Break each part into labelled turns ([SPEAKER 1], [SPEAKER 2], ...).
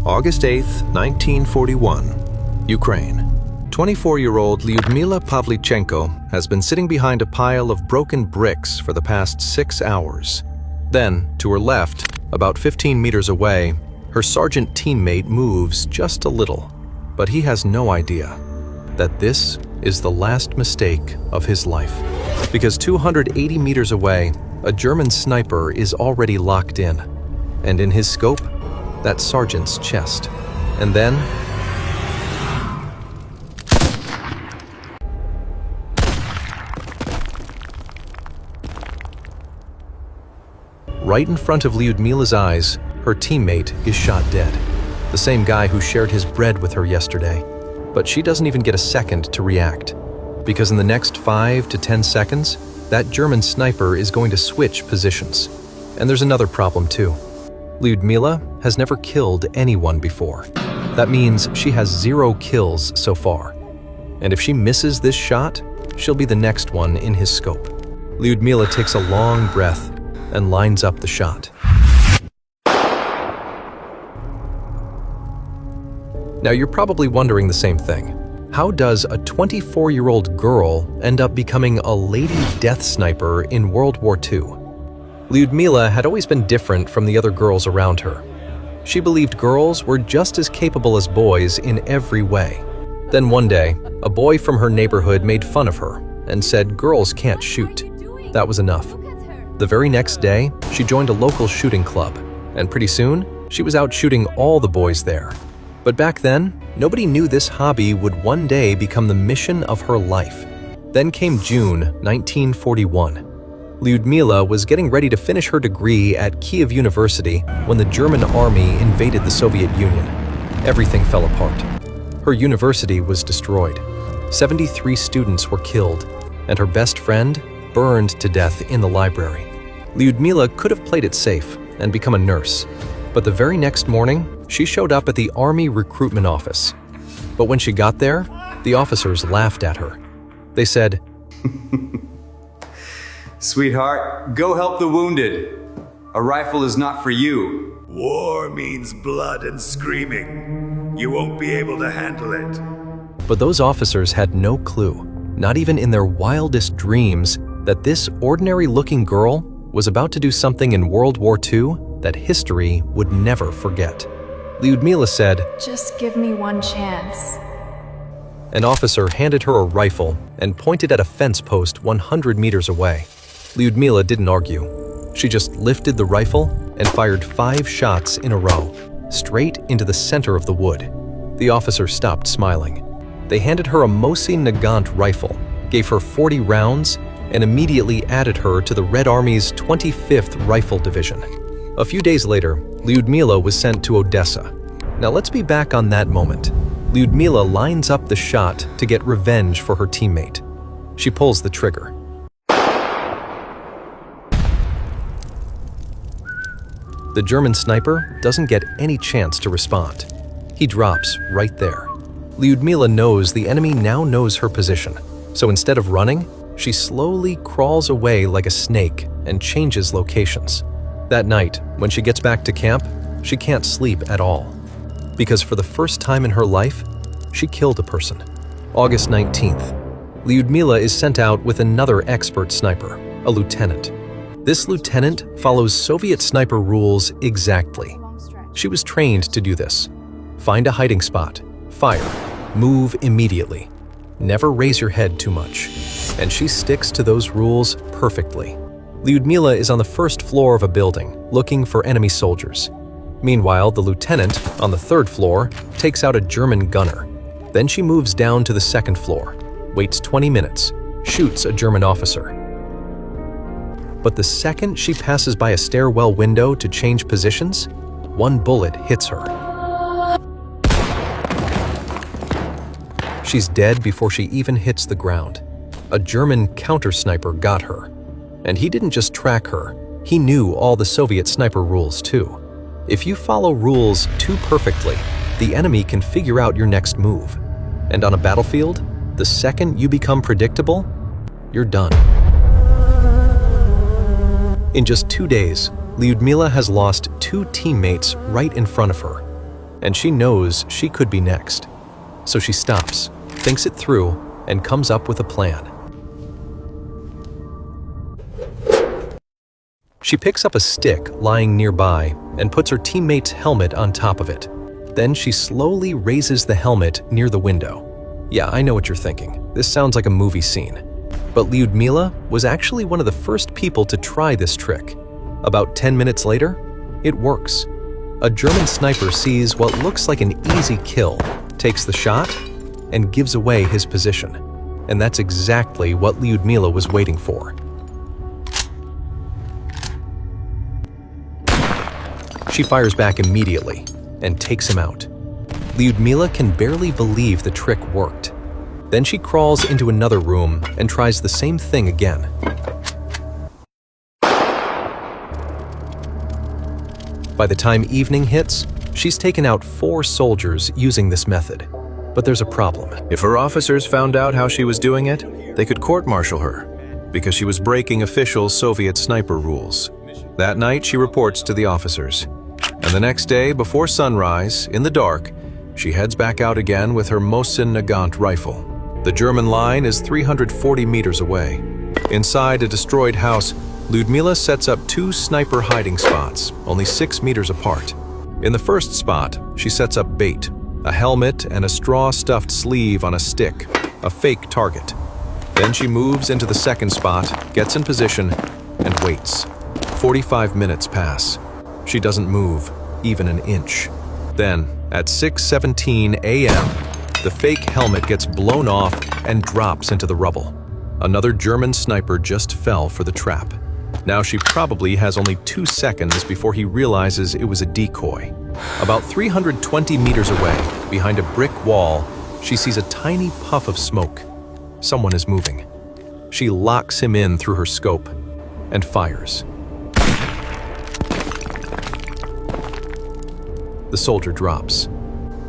[SPEAKER 1] August 8th, 1941, Ukraine. 24-year-old Lyudmila Pavlichenko has been sitting behind a pile of broken bricks for the past 6 hours. Then, to her left, about 15 meters away, her sergeant teammate moves just a little, but he has no idea that this is the last mistake of his life. Because 280 meters away, a German sniper is already locked in, and in his scope, that sergeant's chest. And then, right in front of Lyudmila's eyes, her teammate is shot dead. The same guy who shared his bread with her yesterday. But she doesn't even get a second to react, because in the next 5 to 10 seconds, that German sniper is going to switch positions. And there's another problem too. Lyudmila has never killed anyone before. That means she has 0 kills so far. And if she misses this shot, she'll be the next one in his scope. Lyudmila takes a long breath and lines up the shot. Now you're probably wondering the same thing. How does a 24-year-old girl end up becoming a lady death sniper in World War II? Lyudmila had always been different from the other girls around her. She believed girls were just as capable as boys in every way. Then one day, a boy from her neighborhood made fun of her and said girls can't shoot. That was enough. The very next day, she joined a local shooting club, and pretty soon, she was out shooting all the boys there. But back then, nobody knew this hobby would one day become the mission of her life. Then came June 1941. Lyudmila was getting ready to finish her degree at Kiev University when the German army invaded the Soviet Union. Everything fell apart. Her university was destroyed. 73 students were killed, and her best friend burned to death in the library. Lyudmila could have played it safe and become a nurse, but the very next morning, she showed up at the Army recruitment office. But when she got there, the officers laughed at her. They said,
[SPEAKER 2] "Sweetheart, go help the wounded. A rifle is not for you."
[SPEAKER 3] War means blood and screaming. You won't be able to handle it.
[SPEAKER 1] But those officers had no clue, not even in their wildest dreams, that this ordinary-looking girl was about to do something in World War II that history would never forget. Lyudmila said,
[SPEAKER 4] "Just give me one chance."
[SPEAKER 1] An officer handed her a rifle and pointed at a fence post 100 meters away. Lyudmila didn't argue. She just lifted the rifle and fired 5 shots in a row, straight into the center of the wood. The officer stopped smiling. They handed her a Mosin Nagant rifle, gave her 40 rounds, and immediately added her to the Red Army's 25th Rifle Division. A few days later, Lyudmila was sent to Odessa. Now let's be back on that moment. Lyudmila lines up the shot to get revenge for her teammate. She pulls the trigger. The German sniper doesn't get any chance to respond. He drops right there. Lyudmila knows the enemy now knows her position, so instead of running, she slowly crawls away like a snake and changes locations. That night, when she gets back to camp, she can't sleep at all. Because for the first time in her life, she killed a person. August 19th, Lyudmila is sent out with another expert sniper, a lieutenant. This lieutenant follows Soviet sniper rules exactly. She was trained to do this. Find a hiding spot, fire, move immediately. Never raise your head too much. And she sticks to those rules perfectly. Lyudmila is on the first floor of a building, looking for enemy soldiers. Meanwhile, the lieutenant, on the 3rd floor, takes out a German gunner. Then she moves down to the 2nd floor, waits 20 minutes, shoots a German officer. But the second she passes by a stairwell window to change positions, one bullet hits her. She's dead before she even hits the ground. A German counter-sniper got her. And he didn't just track her, he knew all the Soviet sniper rules too. If you follow rules too perfectly, the enemy can figure out your next move. And on a battlefield, the second you become predictable, you're done. In just 2 days, Lyudmila has lost 2 teammates right in front of her. and she knows she could be next. So she stops, thinks it through, and comes up with a plan. She picks up a stick lying nearby and puts her teammate's helmet on top of it. Then she slowly raises the helmet near the window. Yeah, I know what you're thinking. This sounds like a movie scene. But Lyudmila was actually one of the first people to try this trick. About 10 minutes later, it works. A German sniper sees what looks like an easy kill, takes the shot, and gives away his position. And that's exactly what Lyudmila was waiting for. She fires back immediately and takes him out. Lyudmila can barely believe the trick worked. Then she crawls into another room and tries the same thing again. By the time evening hits, she's taken out 4 soldiers using this method. But there's a problem.
[SPEAKER 5] If her officers found out how she was doing it, they could court-martial her because she was breaking official Soviet sniper rules. That night, she reports to the officers. And the next day, before sunrise, in the dark, she heads back out again with her Mosin Nagant rifle. The German line is 340 meters away. Inside a destroyed house, Lyudmila sets up 2 sniper hiding spots, only 6 meters apart. In the first spot, she sets up bait, a helmet and a straw-stuffed sleeve on a stick, a fake target. Then she moves into the second spot, gets in position, and waits. 45 minutes pass. She doesn't move, even an inch. Then, at 6:17 a.m., the fake helmet gets blown off and drops into the rubble. Another German sniper just fell for the trap. Now she probably has only 2 seconds before he realizes it was a decoy. About 320 meters away, behind a brick wall, she sees a tiny puff of smoke. Someone is moving. She locks him in through her scope and fires. The soldier drops.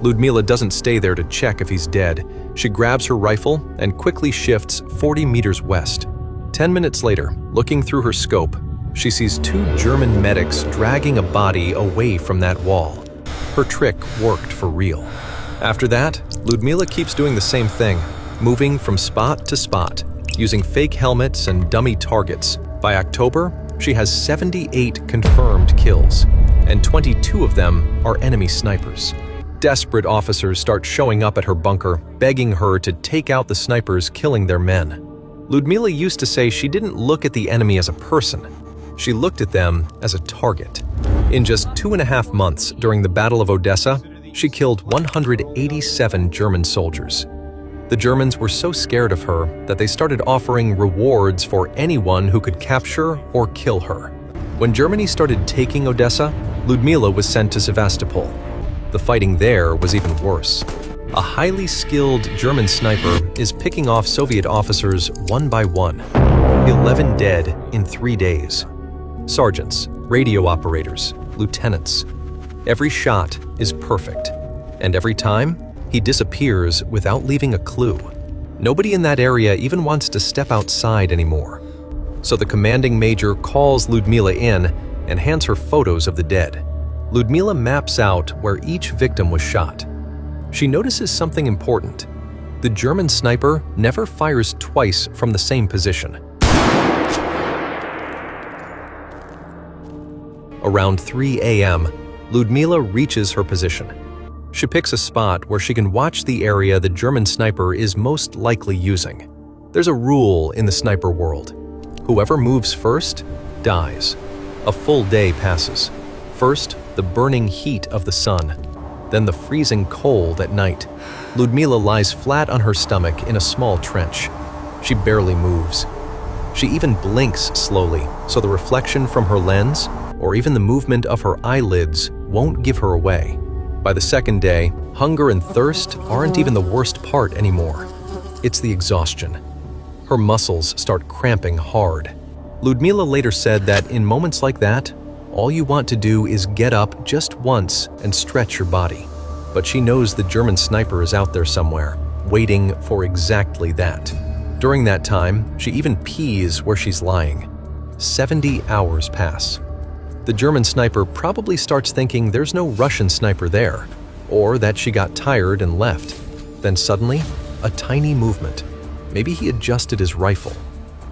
[SPEAKER 5] Lyudmila doesn't stay there to check if he's dead. She grabs her rifle and quickly shifts 40 meters west. 10 minutes later, looking through her scope, she sees 2 German medics dragging a body away from that wall. Her trick worked for real. After that, Lyudmila keeps doing the same thing, moving from spot to spot, using fake helmets and dummy targets. By October, she has 78 confirmed kills, and 22 of them are enemy snipers. Desperate officers start showing up at her bunker, begging her to take out the snipers killing their men. Lyudmila used to say she didn't look at the enemy as a person. She looked at them as a target. In just 2.5 months during the Battle of Odessa, she killed 187 German soldiers. The Germans were so scared of her that they started offering rewards for anyone who could capture or kill her. When Germany started taking Odessa, Lyudmila was sent to Sevastopol. The fighting there was even worse. A highly skilled German sniper is picking off Soviet officers one by one. 11 dead in 3 days. Sergeants, radio operators, lieutenants. Every shot is perfect, and every time, he disappears without leaving a clue. Nobody in that area even wants to step outside anymore. So the commanding major calls Lyudmila in and hands her photos of the dead. Lyudmila maps out where each victim was shot. She notices something important. The German sniper never fires twice from the same position. Around 3 a.m., Lyudmila reaches her position. She picks a spot where she can watch the area the German sniper is most likely using. There's a rule in the sniper world. Whoever moves first dies. A full day passes. First, the burning heat of the sun, then the freezing cold at night. Lyudmila lies flat on her stomach in a small trench. She barely moves. She even blinks slowly, so the reflection from her lens, or even the movement of her eyelids, won't give her away. By the second day, hunger and thirst aren't even the worst part anymore. It's the exhaustion. Her muscles start cramping hard. Lyudmila later said that in moments like that, all you want to do is get up just once and stretch your body. But she knows the German sniper is out there somewhere, waiting for exactly that. During that time, she even pees where she's lying. 70 hours pass. The German sniper probably starts thinking there's no Russian sniper there,
[SPEAKER 1] or that she got tired and left. Then suddenly, a tiny movement. Maybe he adjusted his rifle.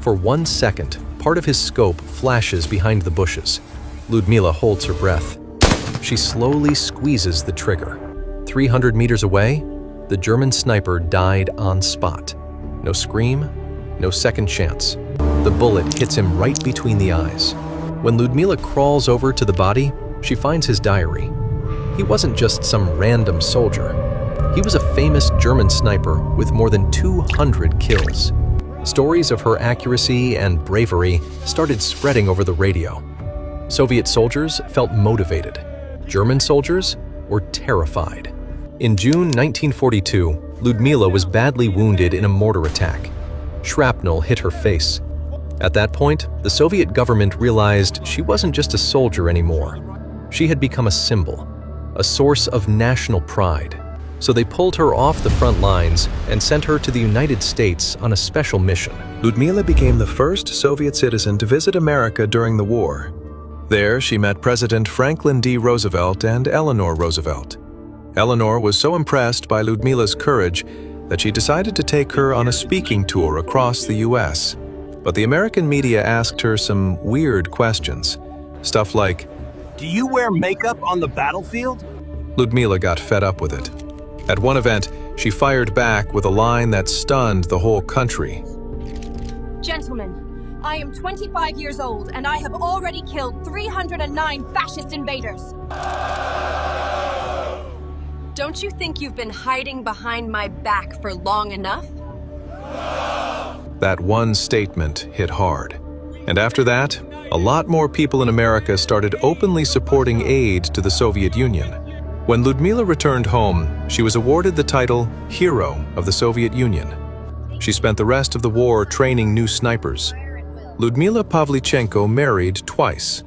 [SPEAKER 1] For 1 second, part of his scope flashes behind the bushes. Lyudmila holds her breath. She slowly squeezes the trigger. 300 meters away, the German sniper died on spot. No scream, no second chance. The bullet hits him right between the eyes. When Lyudmila crawls over to the body, she finds his diary. He wasn't just some random soldier. He was a famous German sniper with more than 200 kills. Stories of her accuracy and bravery started spreading over the radio. Soviet soldiers felt motivated. German soldiers were terrified. In June 1942, Lyudmila was badly wounded in a mortar attack. Shrapnel hit her face. At that point, the Soviet government realized she wasn't just a soldier anymore. She had become a symbol, a source of national pride. So they pulled her off the front lines and sent her to the United States on a special mission.
[SPEAKER 5] Lyudmila became the first Soviet citizen to visit America during the war. There, she met President Franklin D. Roosevelt and Eleanor Roosevelt. Eleanor was so impressed by Lyudmila's courage that she decided to take her on a speaking tour across the U.S. But the American media asked her some weird questions. Stuff like,
[SPEAKER 6] "Do you wear makeup on the battlefield?"
[SPEAKER 5] Lyudmila got fed up with it. At one event, she fired back with a line that stunned the whole country.
[SPEAKER 7] "Gentlemen, I am 25 years old and I have already killed 309 fascist invaders. Don't you think you've been hiding behind my back for long enough?"
[SPEAKER 5] That one statement hit hard. And after that, a lot more people in America started openly supporting aid to the Soviet Union. When Lyudmila returned home, she was awarded the title Hero of the Soviet Union. She spent the rest of the war training new snipers. Lyudmila Pavlichenko married twice.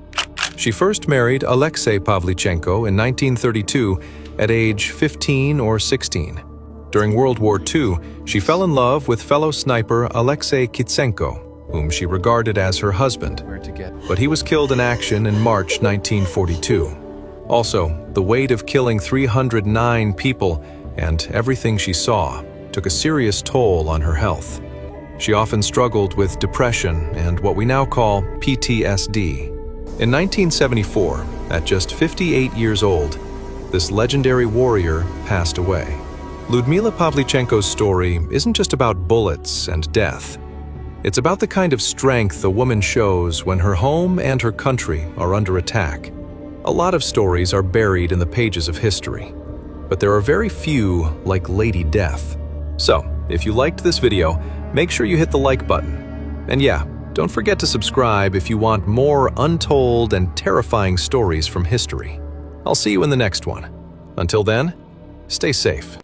[SPEAKER 5] She first married Alexei Pavlichenko in 1932 at age 15 or 16. During World War II, she fell in love with fellow sniper Alexei Kitsenko, whom she regarded as her husband. But he was killed in action in March 1942. Also, the weight of killing 309 people and everything she saw took a serious toll on her health. She often struggled with depression and what we now call PTSD. In 1974, at just 58 years old, this legendary warrior passed away. Lyudmila Pavlichenko's story isn't just about bullets and death. It's about the kind of strength a woman shows when her home and her country are under attack. A lot of stories are buried in the pages of history, but there are very few like Lady Death. So, if you liked this video, make sure you hit the like button. And yeah, don't forget to subscribe if you want more untold and terrifying stories from history. I'll see you in the next one. Until then, stay safe.